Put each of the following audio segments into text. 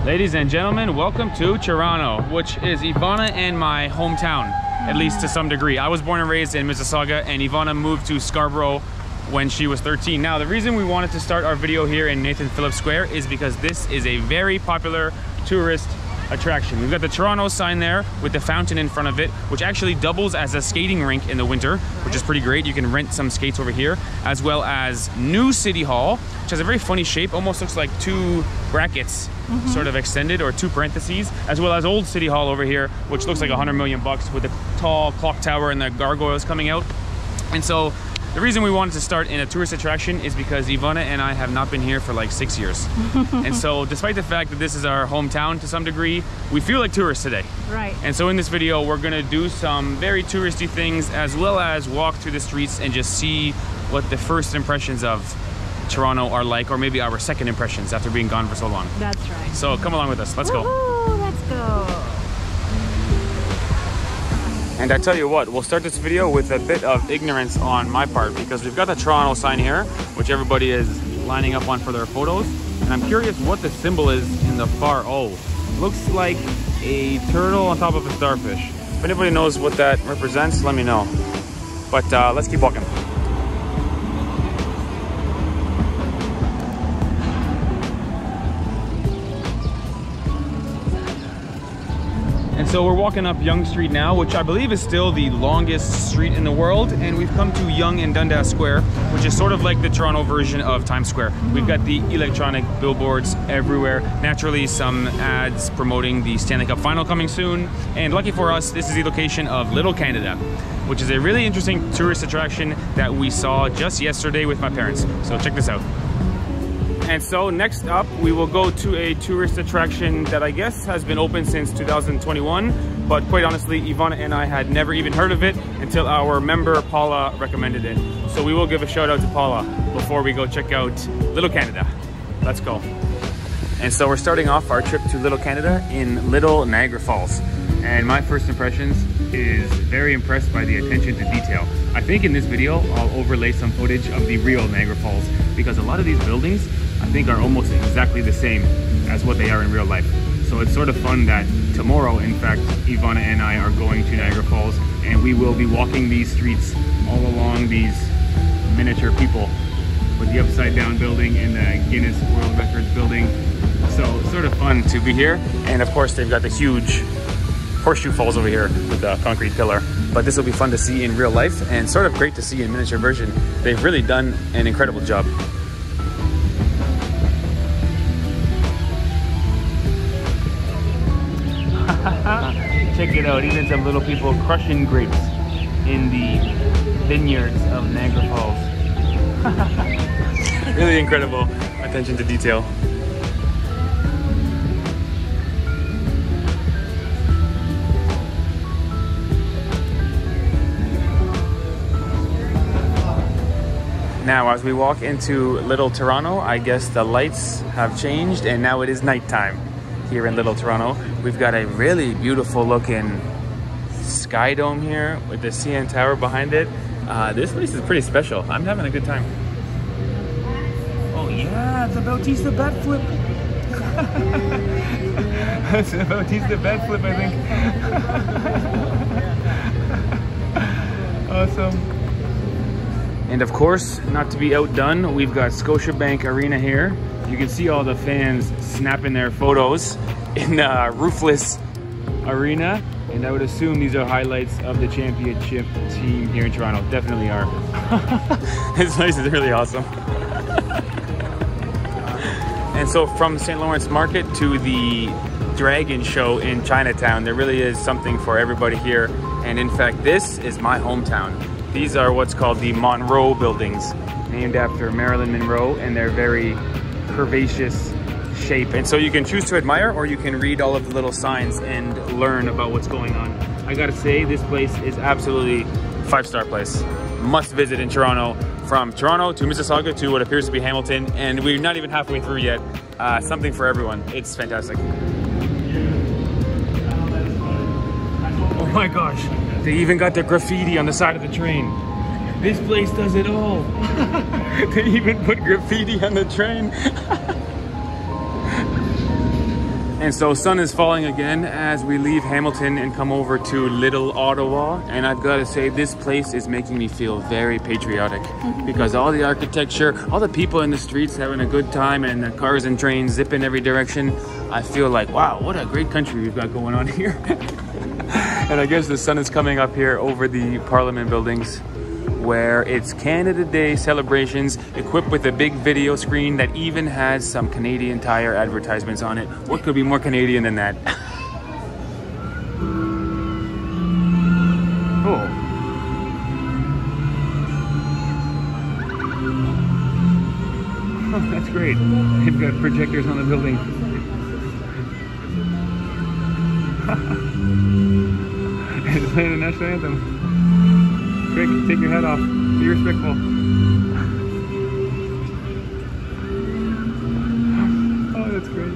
Ladies and gentlemen, welcome to Toronto, which is Ivana and my hometown, at least to some degree. I was born and raised in Mississauga, and Ivana moved to Scarborough when she was 13. Now, the reason we wanted to start our video here in Phillips Square is because this is a very popular tourist attraction. We've got the Toronto sign there with the fountain in front of it, which actually doubles as a skating rink in the winter, which is pretty great. You can rent some skates over here, as well as New City Hall, which has a very funny shape, almost looks like two brackets sort of extended, or two parentheses, as well as Old City Hall over here, which looks like $100 million with a tall clock tower and the gargoyles coming out. And so the reason we wanted to start in a tourist attraction is because Ivana and I have not been here for like 6 years. And so despite the fact that this is our hometown to some degree, we feel like tourists today. Right. And so in this video, we're gonna do some very touristy things, as well as walk through the streets and just see what the first impressions of Toronto are like, or maybe our second impressions after being gone for so long. That's right. So come along with us, let's go. Let's go. And I tell you what, we'll start this video with a bit of ignorance on my part, because we've got the Toronto sign here, which everybody is lining up on for their photos. And I'm curious what the symbol is in the far, looks like a turtle on top of a starfish. If anybody knows what that represents, let me know. But let's keep walking. And so we're walking up Yonge Street now, which I believe is still the longest street in the world. And we've come to Yonge and Dundas Square, which is sort of like the Toronto version of Times Square. We've got the electronic billboards everywhere. Naturally, some ads promoting the Stanley Cup final coming soon. And lucky for us, this is the location of Little Canada, which is a really interesting tourist attraction that we saw just yesterday with my parents. So check this out. And so next up, we will go to a tourist attraction that I guess has been open since 2021, but quite honestly, Ivana and I had never even heard of it until our member Paula recommended it. So we will give a shout out to Paula before we go check out Little Canada. Let's go. And so we're starting off our trip to Little Canada in Little Niagara Falls. And my first impressions is very impressed by the attention to detail. I think in this video, I'll overlay some footage of the real Niagara Falls, because a lot of these buildings I think are almost exactly the same as what they are in real life. So it's sort of fun that tomorrow, in fact, Ivana and I are going to Niagara Falls, and we will be walking these streets all along these miniature people with the upside down building and the Guinness World Records building. So it's sort of fun to be here. And of course, they've got the huge horseshoe falls over here with the concrete pillar. But this will be fun to see in real life, and sort of great to see in miniature version. They've really done an incredible job. Check it out, even some little people crushing grapes in the vineyards of Niagara Falls. Really incredible attention to detail. Now, as we walk into Little Toronto, I guess the lights have changed and now it is nighttime here in Little Toronto. We've got a really beautiful looking sky dome here with the CN Tower behind it. This place is pretty special. I'm having a good time. Oh yeah, it's a Bautista bat flip. It's a Bautista bat flip, I think. Awesome. And of course, not to be outdone, we've got Scotiabank Arena here. You can see all the fans snapping their photos in the roofless arena. And I would assume these are highlights of the championship team here in Toronto. Definitely are. This place is really awesome. And so from St. Lawrence Market to the Dragon Show in Chinatown, there really is something for everybody here. And in fact, this is my hometown. These are what's called the Monroe buildings, named after Marilyn Monroe, and they're very curvaceous shape. And so you can choose to admire, or you can read all of the little signs and learn about what's going on. I gotta say, this place is absolutely 5-star place. Must visit in Toronto. From Toronto to Mississauga to what appears to be Hamilton, and we're not even halfway through yet. Something for everyone. It's fantastic. Oh my gosh. They even got the graffiti on the side of the train. This place does it all. They even put graffiti on the train. And so sun is falling again as we leave Hamilton and come over to Little Ottawa. And I've got to say, this place is making me feel very patriotic because all the architecture, all the people in the streets having a good time, and the cars and trains zip in every direction. I feel like, wow, what a great country we've got going on here. And I guess the sun is coming up here over the Parliament buildings, where it's Canada Day celebrations, equipped with a big video screen that even has some Canadian Tire advertisements on it. What could be more Canadian than that? Oh. Oh, that's great. They've got projectors on the building. It's playing the national anthem. Quick, take your hat off. Be respectful. Oh, that's great.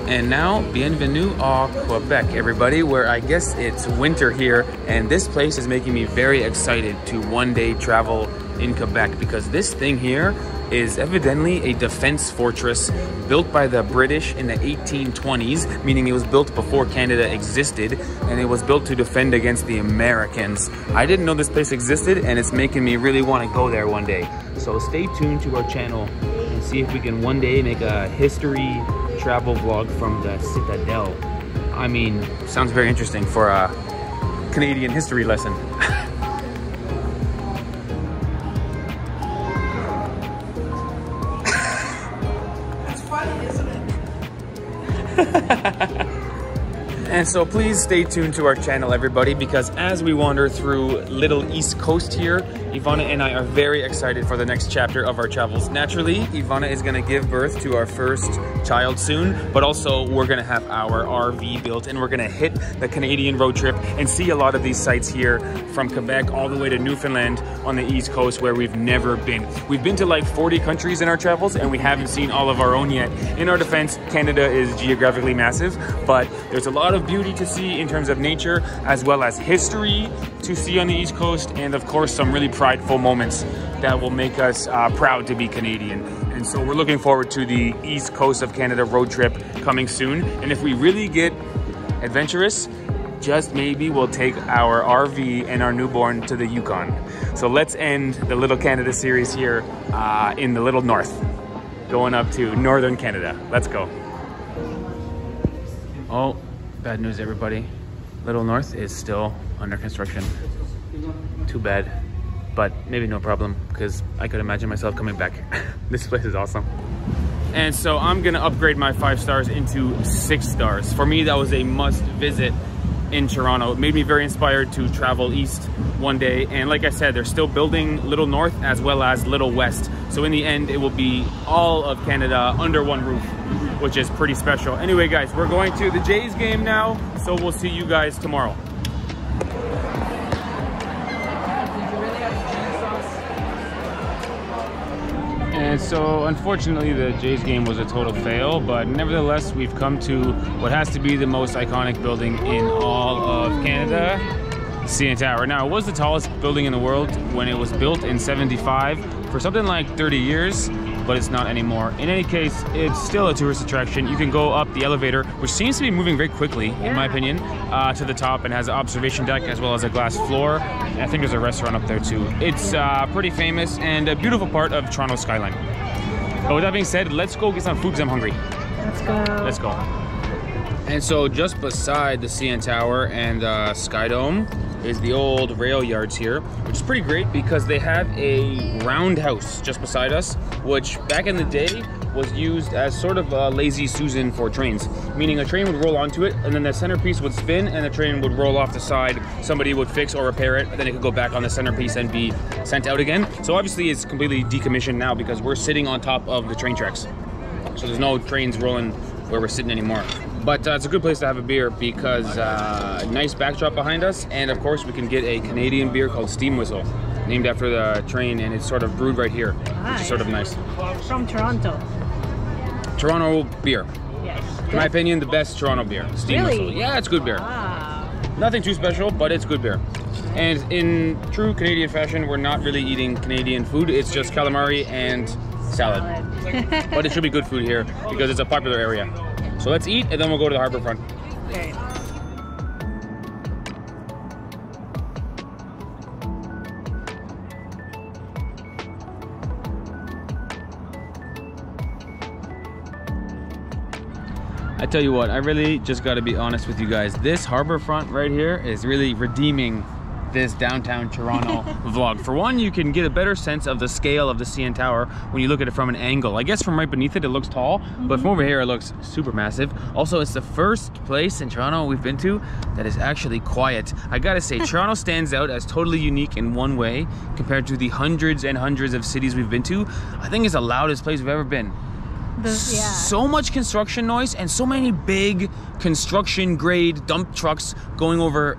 And now, bienvenue au Quebec, everybody, where I guess it's winter here, and this place is making me very excited to one day travel in Quebec, because this thing here is evidently a defense fortress built by the British in the 1820s, meaning it was built before Canada existed, and it was built to defend against the Americans. I didn't know this place existed, and it's making me really want to go there one day. So stay tuned to our channel and see if we can one day make a history travel vlog from the Citadel. I mean, sounds very interesting for a Canadian history lesson. That's funny, isn't it? And so please stay tuned to our channel, everybody, because as we wander through Little East Coast here, Ivana and I are very excited for the next chapter of our travels. Naturally, Ivana is going to give birth to our first child soon, but also we're going to have our RV built, and we're going to hit the Canadian road trip and see a lot of these sites here from Quebec all the way to Newfoundland on the East Coast, where we've never been. We've been to like 40 countries in our travels, and we haven't seen all of our own yet. In our defense, Canada is geographically massive, but there's a lot of beauty to see in terms of nature, as well as history to see on the East Coast, and of course some really prideful moments that will make us proud to be Canadian. And so we're looking forward to the East Coast of Canada road trip coming soon, and if we really get adventurous, just maybe we'll take our RV and our newborn to the Yukon. So let's end the Little Canada series here in the Little North, going up to Northern Canada. Let's go. Oh, bad news, everybody. Little North is still under construction. Too bad, but maybe no problem, because I could imagine myself coming back. This place is awesome. And so I'm gonna upgrade my 5 stars into 6 stars. For me, that was a must visit in Toronto. It made me very inspired to travel east one day. And like I said, they're still building Little North as well as Little West. So in the end, it will be all of Canada under one roof, which is pretty special. Anyway, guys, we're going to the Jays game now, so we'll see you guys tomorrow. And so unfortunately the Jays game was a total fail, but nevertheless we've come to what has to be the most iconic building in all of Canada, CN Tower. Now, it was the tallest building in the world when it was built in '75 for something like 30 years, but it's not anymore. In any case, it's still a tourist attraction. You can go up the elevator, which seems to be moving very quickly, in my opinion, to the top, and has an observation deck as well as a glass floor. And I think there's a restaurant up there too. It's pretty famous and a beautiful part of Toronto skyline. But with that being said, let's go get some food because I'm hungry. Let's go. Let's go. And so just beside the CN Tower and Sky Dome is the old rail yards here, which is pretty great because they have a roundhouse just beside us, which back in the day was used as sort of a lazy Susan for trains, meaning a train would roll onto it and then the centerpiece would spin and the train would roll off the side. Somebody would fix or repair it, and then it could go back on the centerpiece and be sent out again. So obviously it's completely decommissioned now because we're sitting on top of the train tracks. So there's no trains rolling where we're sitting anymore. But it's a good place to have a beer because nice backdrop behind us, and of course we can get a Canadian beer called Steam Whistle, named after the train, and it's sort of brewed right here, which is sort of nice. From Toronto. Toronto beer. Yes. In my opinion, the best Toronto beer. Steam Whistle. Yeah, it's good beer. Wow. Nothing too special, but it's good beer. And in true Canadian fashion, we're not really eating Canadian food. It's just calamari and salad. But it should be good food here because it's a popular area. So let's eat and then we'll go to the harbor front. Okay. I tell you what, I really just got to be honest with you guys. This harbor front right here is really redeeming this downtown Toronto vlog. For one, you can get a better sense of the scale of the CN Tower when you look at it from an angle. I guess from right beneath it, it looks tall, but from over here, it looks super massive. Also, it's the first place in Toronto we've been to that is actually quiet. I gotta say, Toronto stands out as totally unique in one way compared to the hundreds and hundreds of cities we've been to. I think it's the loudest place we've ever been. So much construction noise and so many big construction grade dump trucks going over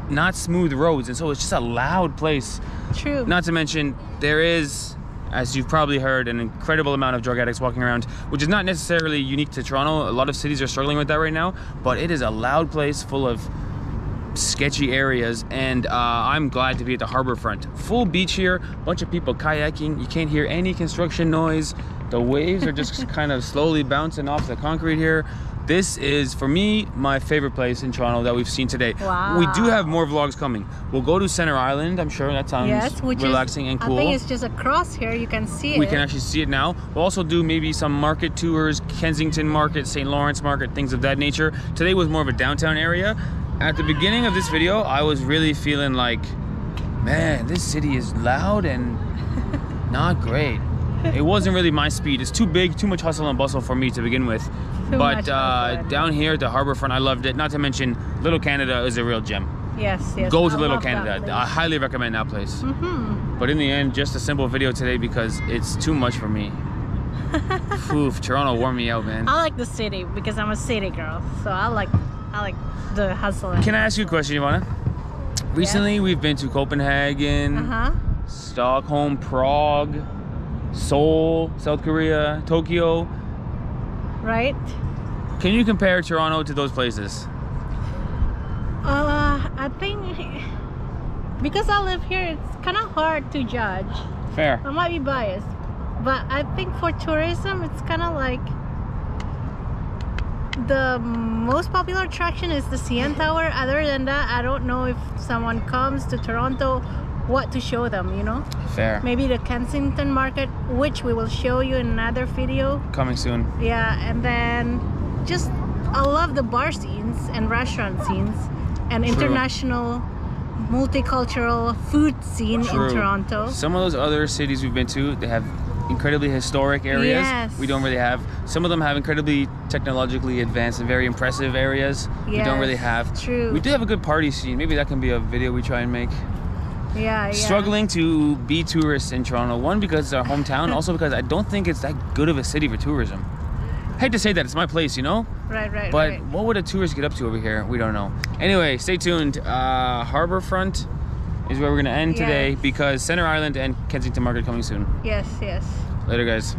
not smooth roads, and so it's just a loud place. True. Not to mention there is, as you've probably heard, an incredible amount of drug addicts walking around, which is not necessarily unique to Toronto. A lot of cities are struggling with that right now, but it is a loud place full of sketchy areas, and I'm glad to be at the harbor front. Full beach here, bunch of people kayaking. You can't hear any construction noise. The waves are just kind of slowly bouncing off the concrete here. This is, for me, my favorite place in Toronto that we've seen today. Wow. We do have more vlogs coming. We'll go to Center Island, I'm sure. That sounds relaxing and cool. I think it's just across here, you can see it. We can actually see it now. We'll also do maybe some market tours, Kensington Market, St. Lawrence Market, things of that nature. Today was more of a downtown area. At the beginning of this video, I was really feeling like, man, this city is loud and not great. It wasn't really my speed. It's too big, too much hustle and bustle for me to begin with. But down here at the harbor front, I loved it. Not to mention, Little Canada is a real gem. Yes, yes. Go to Little Canada. I highly recommend that place. But in the end, just a simple video today because it's too much for me. Oof, Toronto wore me out, man. I like the city because I'm a city girl, so I like the hustle. Can I ask you a question, Ivana? Recently, we've been to Copenhagen, Stockholm, Prague, Seoul, South Korea, Tokyo. Right? Can you compare Toronto to those places? I think because I live here, it's kind of hard to judge. Fair. I might be biased, but I think for tourism, it's kind of like the most popular attraction is the CN Tower. Other than that, I don't know if someone comes to Toronto, what to show them, you know? Fair. Maybe the Kensington Market, which we will show you in another video. Coming soon. Yeah, and then just, I love the bar scenes and restaurant scenes and international multicultural food scene in Toronto. Some of those other cities we've been to, they have incredibly historic areas. Yes. We don't really have. Some of them have incredibly technologically advanced and very impressive areas. We don't really have. True. We do have a good party scene. Maybe that can be a video we try and make. Yeah. Struggling to be tourists in Toronto. One, because it's our hometown. Also because I don't think it's that good of a city for tourism. I hate to say that, it's my place, you know? Right. But what would a tourist get up to over here? We don't know. Anyway, stay tuned. Harbourfront is where we're gonna end today because Center Island and Kensington Market coming soon. Yes. Later, guys.